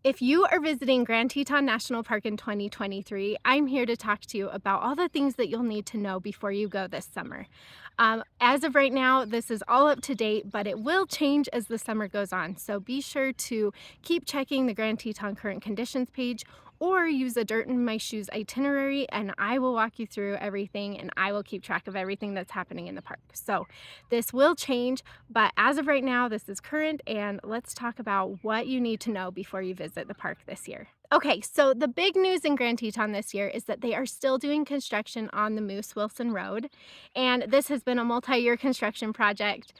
If you are visiting Grand Teton National Park in 2023, I'm here to talk to you about all the things that you'll need to know before you go this summer. As of right now, this is all up to date, but it will change as the summer goes on. So be sure to keep checking the Grand Teton current conditions page or use a Dirt in My Shoes itinerary, and I will walk you through everything and I will keep track of everything that's happening in the park. So this will change, but as of right now, this is current, and let's talk about what you need to know before you visit the park this year. Okay, so the big news in Grand Teton this year is that they are still doing construction on the Moose Wilson Road, and this has been a multi-year construction project.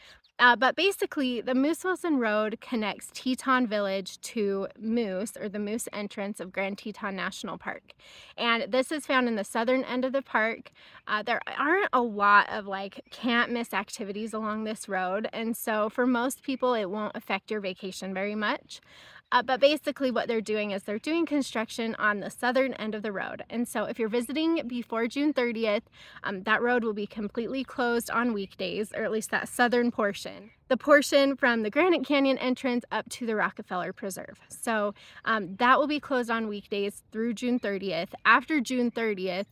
But basically, the Moose Wilson Road connects Teton Village to Moose, or the Moose entrance of Grand Teton National Park. And this is found in the southern end of the park. There aren't a lot of can't miss activities along this road. And so for most people, it won't affect your vacation very much. But basically what they're doing is they're doing construction on the southern end of the road. And so if you're visiting before June 30th, that road will be completely closed on weekdays, or at least that southern portion. The portion from the Granite Canyon entrance up to the Rockefeller Preserve. So that will be closed on weekdays through June 30th. After June 30th,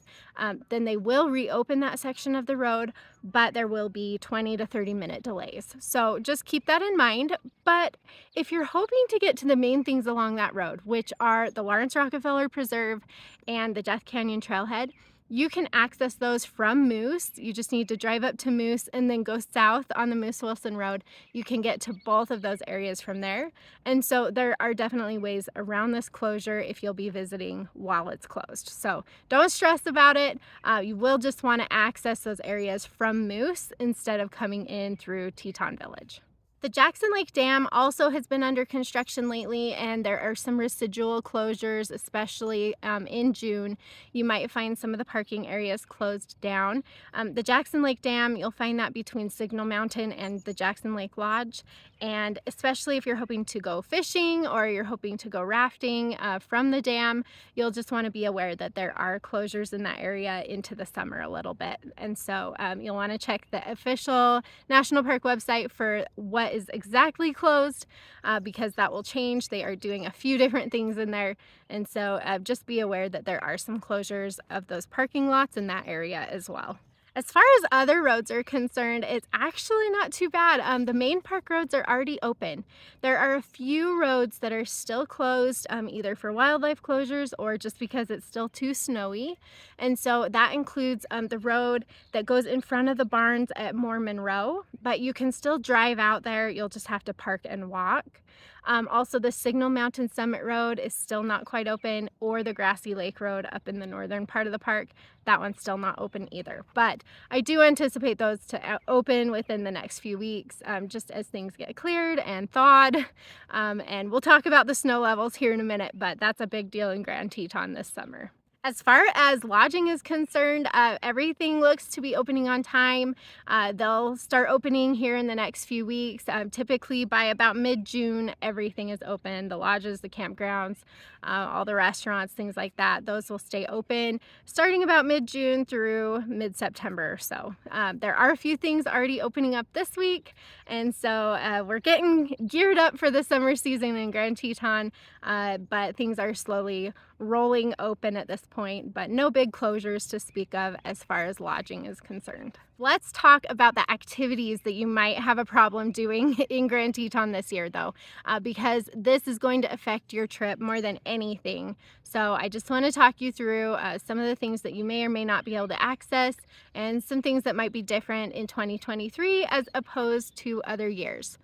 then they will reopen that section of the road, but there will be 20 to 30 minute delays. So just keep that in mind. But if you're hoping to get to the main things along that road, which are the Lawrence Rockefeller Preserve and the Death Canyon Trailhead, you can access those from Moose. You just need to drive up to Moose and then go south on the Moose Wilson Road. You can get to both of those areas from there. And so there are definitely ways around this closure if you'll be visiting while it's closed. So don't stress about it. You will just want to access those areas from Moose instead of coming in through Teton Village. The Jackson Lake Dam also has been under construction lately, and there are some residual closures, especially in June. You might find some of the parking areas closed down. The Jackson Lake Dam, you'll find that between Signal Mountain and the Jackson Lake Lodge. And especially if you're hoping to go fishing or you're hoping to go rafting from the dam, you'll just want to be aware that there are closures in that area into the summer a little bit. And so you'll want to check the official National Park website for what is exactly closed because that will change. They are doing a few different things in there. And so just be aware that there are some closures of those parking lots in that area as well. As far as other roads are concerned, it's actually not too bad. The main park roads are already open. There are a few roads that are still closed, either for wildlife closures or just because it's still too snowy. And so that includes the road that goes in front of the barns at Moore Monroe, but you can still drive out there. You'll just have to park and walk. Also, the Signal Mountain Summit Road is still not quite open, or the Grassy Lake Road up in the northern part of the park. That one's still not open either. But I do anticipate those to open within the next few weeks, just as things get cleared and thawed. And we'll talk about the snow levels here in a minute, but that's a big deal in Grand Teton this summer. As far as lodging is concerned, everything looks to be opening on time. They'll start opening here in the next few weeks. Typically by about mid-June, everything is open. The lodges, the campgrounds, all the restaurants, things like that. Those will stay open starting about mid-June through mid-September or so. There are a few things already opening up this week, and so we're getting geared up for the summer season in Grand Teton, but things are slowly rolling open at this point, but no big closures to speak of as far as lodging is concerned. Let's talk about the activities that you might have a problem doing in Grand Teton this year though, because this is going to affect your trip more than anything. So I just want to talk you through some of the things that you may or may not be able to access and some things that might be different in 2023 as opposed to other years.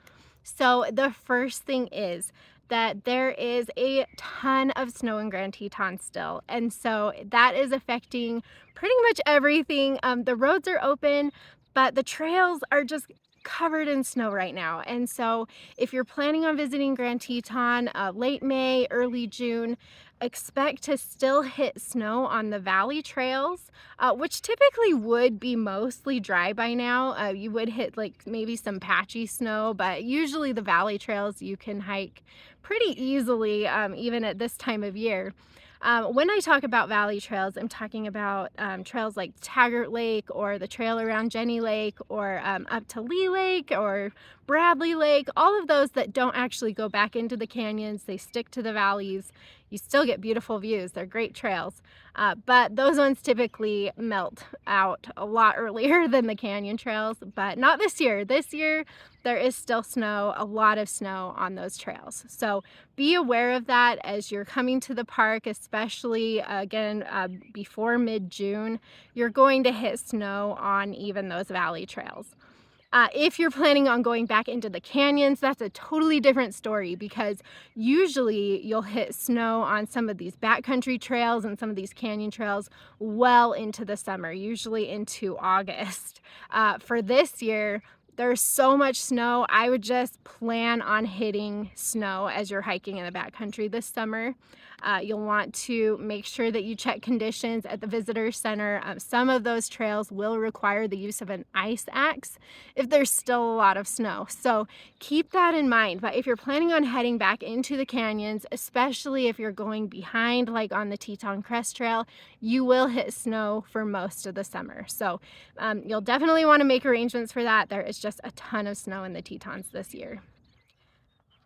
So the first thing is that there is a ton of snow in Grand Teton still, and so that is affecting pretty much everything. The roads are open, but the trails are just covered in snow right now. And so if you're planning on visiting Grand Teton late May, early June, expect to still hit snow on the valley trails, which typically would be mostly dry by now. You would hit maybe some patchy snow, but usually the valley trails you can hike pretty easily even at this time of year. When I talk about valley trails, I'm talking about trails like Taggart Lake or the trail around Jenny Lake or up to Lee Lake or Bradley Lake, all of those that don't actually go back into the canyons, they stick to the valleys. You still get beautiful views, they're great trails, but those ones typically melt out a lot earlier than the canyon trails, but not this year. This year, there is still snow, a lot of snow on those trails. So be aware of that as you're coming to the park, especially again before mid-June. You're going to hit snow on even those valley trails. If you're planning on going back into the canyons, that's a totally different story because usually you'll hit snow on some of these backcountry trails and some of these canyon trails well into the summer, usually into August. For this year, there's so much snow. I would just plan on hitting snow as you're hiking in the backcountry this summer. You'll want to make sure that you check conditions at the visitor center. Some of those trails will require the use of an ice axe if there's still a lot of snow. So keep that in mind. But if you're planning on heading back into the canyons, especially if you're going behind, like on the Teton Crest Trail, you will hit snow for most of the summer. So you'll definitely want to make arrangements for that. There is just a ton of snow in the Tetons this year.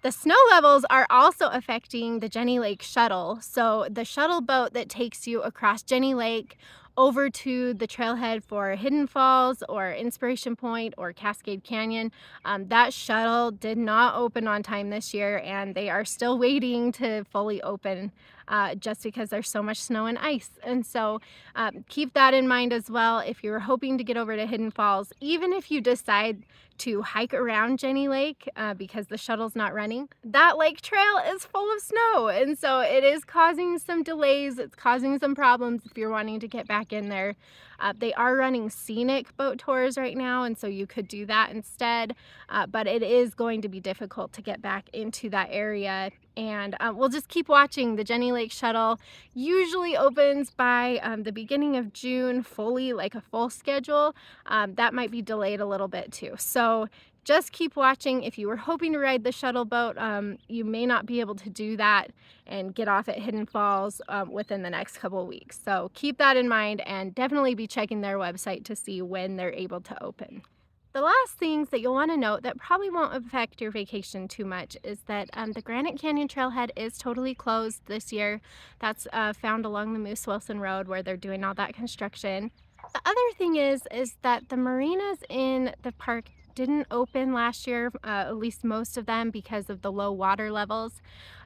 The snow levels are also affecting the Jenny Lake shuttle. So the shuttle boat that takes you across Jenny Lake over to the trailhead for Hidden Falls or Inspiration Point or Cascade Canyon, that shuttle did not open on time this year, and they are still waiting to fully open just because there's so much snow and ice. And so keep that in mind as well if you're hoping to get over to Hidden Falls. Even if you decide to hike around Jenny Lake because the shuttle's not running, that lake trail is full of snow, and so it is causing some delays. It's causing some problems if you're wanting to get back in there. They are running scenic boat tours right now, and so you could do that instead, but it is going to be difficult to get back into that area. And we'll just keep watching. The Jenny Lake shuttle usually opens by the beginning of June fully, like a full schedule. That might be delayed a little bit too. So just keep watching. If you were hoping to ride the shuttle boat, you may not be able to do that and get off at Hidden Falls within the next couple of weeks. So keep that in mind and definitely be checking their website to see when they're able to open. The last things that you'll want to note that probably won't affect your vacation too much is that the Granite Canyon Trailhead is totally closed this year. That's found along the Moose Wilson Road where they're doing all that construction. The other thing is that the marinas in the park didn't open last year, at least most of them, because of the low water levels.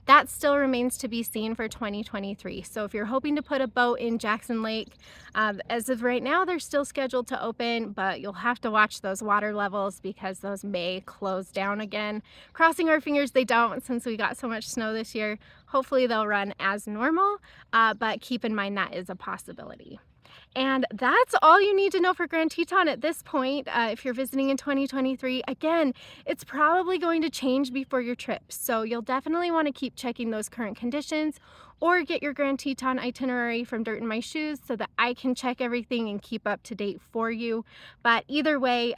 That still remains to be seen for 2023. So if you're hoping to put a boat in Jackson Lake, as of right now, they're still scheduled to open, but you'll have to watch those water levels because those may close down again. Crossing our fingers they don't, since we got so much snow this year. Hopefully they'll run as normal, but keep in mind that is a possibility. And that's all you need to know for Grand Teton at this point. If you're visiting in 2023, again, it's probably going to change before your trip. So you'll definitely want to keep checking those current conditions or get your Grand Teton itinerary from Dirt in My Shoes so that I can check everything and keep up to date for you. But either way,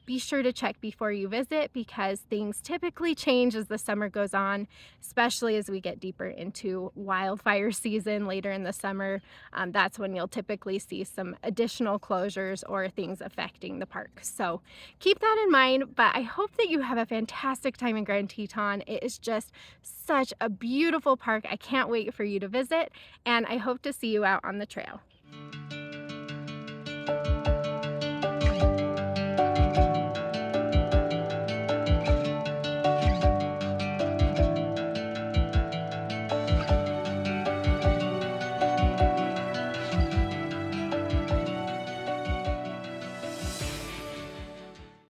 be sure to check before you visit because things typically change as the summer goes on, especially as we get deeper into wildfire season later in the summer. That's when you'll typically see some additional closures or things affecting the park. So keep that in mind, but I hope that you have a fantastic time in Grand Teton. It is just such a beautiful park. I can't wait for you to visit, and I hope to see you out on the trail.